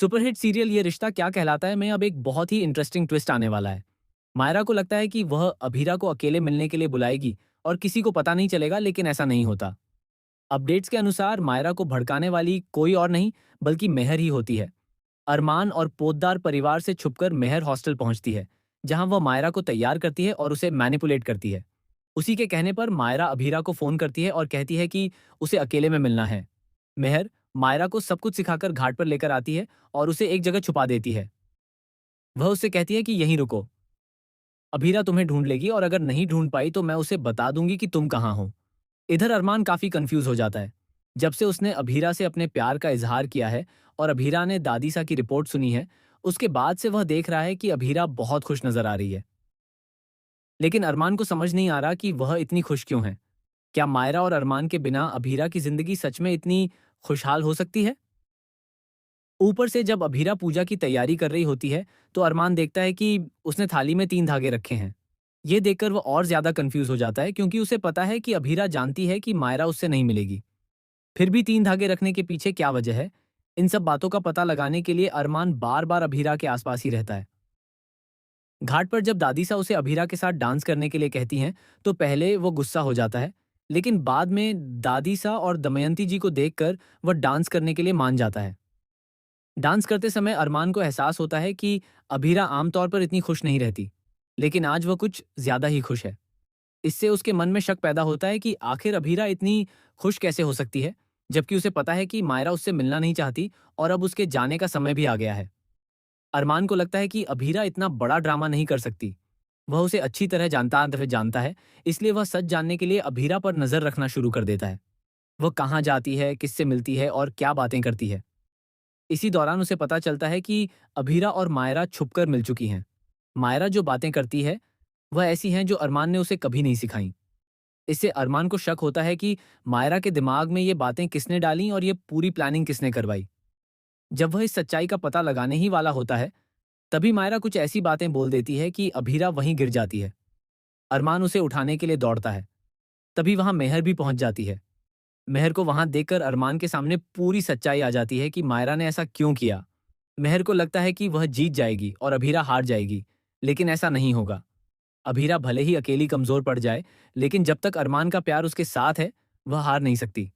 Superhit serial ये रिश्ता क्या कहलाता है में अब एक बहुत ही इंटरेस्टिंग ट्विस्ट आने वाला है। मायरा को लगता है कि वह अभीरा को अकेले मिलने के लिए बुलाएगी और किसी को पता नहीं चलेगा, लेकिन ऐसा नहीं होता। अपडेट्स के अनुसार मायरा को भड़काने वाली कोई और नहीं बल्कि मेहर ही होती है। अरमान और पोद्दार परिवार से छुपकर मेहर हॉस्टल पहुंचती है, जहां वह मायरा को तैयार करती है और उसे मैनिपुलेट करती है। उसी के कहने पर मायरा अभीरा को फोन करती है और कहती है कि उसे अकेले में मिलना है। मेहर मायरा को सब कुछ सिखाकर घाट पर लेकर आती है और उसे एक जगह छुपा देती है। वह उससे कहती है कि यहीं रुको, अभीरा तुम्हें ढूंढ लेगी और अगर नहीं ढूंढ पाई तो मैं उसे बता दूंगी कि तुम कहाँ हो। इधर अरमान काफी कंफ्यूज हो जाता है। जब से उसने अभीरा से अपने प्यार का इजहार किया है और अभीरा ने दादीसा की रिपोर्ट सुनी है, उसके बाद से वह देख रहा है कि अभीरा बहुत खुश नजर आ रही है। लेकिन अरमान को समझ नहीं आ रहा कि वह इतनी खुश क्यों है। क्या मायरा और अरमान के बिना अभीरा की जिंदगी सच में इतनी खुशहाल हो सकती है? ऊपर से जब अभीरा पूजा की तैयारी कर रही होती है, तो अरमान देखता है कि उसने थाली में 3 धागे रखे हैं। ये देखकर वह और ज्यादा कंफ्यूज हो जाता है, क्योंकि उसे पता है कि अभीरा जानती है कि मायरा उससे नहीं मिलेगी। फिर भी 3 धागे रखने के पीछे क्या वजह है? इन सब बातों का पता लगाने के लिए अरमान बार-बार अभीरा के आसपास ही रहता है। घाट पर जब दादीसा उसे अभीरा के साथ डांस करने के लिए कहती हैं, तो पहले वो गुस्सा हो जाता है, लेकिन बाद में दादीसा और दमयंती जी को देखकर वह डांस करने के लिए मान जाता है। डांस करते समय अरमान को एहसास होता है कि अभीरा आमतौर पर इतनी खुश नहीं रहती, लेकिन आज वह कुछ ज्यादा ही खुश है। इससे उसके मन में शक पैदा होता है कि आखिर अभीरा इतनी खुश कैसे हो सकती है, जबकि उसे पता है कि मायरा उससे मिलना नहीं चाहती और अब उसके जाने का समय भी आ गया है। अरमान को लगता है कि अभीरा इतना बड़ा ड्रामा नहीं कर सकती। वह उसे अच्छी तरह जानता है, इसलिए वह सच जानने के लिए अभीरा पर नजर रखना शुरू कर देता है। वह कहाँ जाती है, किससे मिलती है और क्या बातें करती है। इसी दौरान उसे पता चलता है कि अभीरा और मायरा छुपकर मिल चुकी हैं। मायरा जो बातें करती है, वह ऐसी हैं जो अरमान ने उसे कभी नहीं सिखाई। इससे अरमान को शक होता है कि मायरा के दिमाग में ये बातें किसने डाली और ये पूरी प्लानिंग किसने करवाई। जब वह इस सच्चाई का पता लगाने ही वाला होता है, तभी मायरा कुछ ऐसी बातें बोल देती है कि अभीरा वहीं गिर जाती है। अरमान उसे उठाने के लिए दौड़ता है। तभी वहां मेहर भी पहुंच जाती है। मेहर को वहां देखकर अरमान के सामने पूरी सच्चाई आ जाती है कि मायरा ने ऐसा क्यों किया। मेहर को लगता है कि वह जीत जाएगी और अभीरा हार जाएगी, लेकिन ऐसा नहीं होगा। अभीरा भले ही अकेली कमजोर पड़ जाए, लेकिन जब तक अरमान का प्यार उसके साथ है, वह हार नहीं सकती।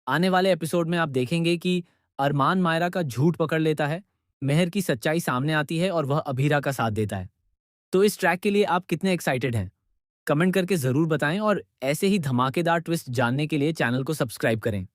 आने वाले एपिसोड में आप देखेंगे कि अरमान मायरा का झूठ पकड़ लेता है, मेहर की सच्चाई सामने आती है और वह अभीरा का साथ देता है। तो इस ट्रैक के लिए आप कितने एक्साइटेड हैं? कमेंट करके ज़रूर बताएं और ऐसे ही धमाकेदार ट्विस्ट जानने के लिए चैनल को सब्सक्राइब करें।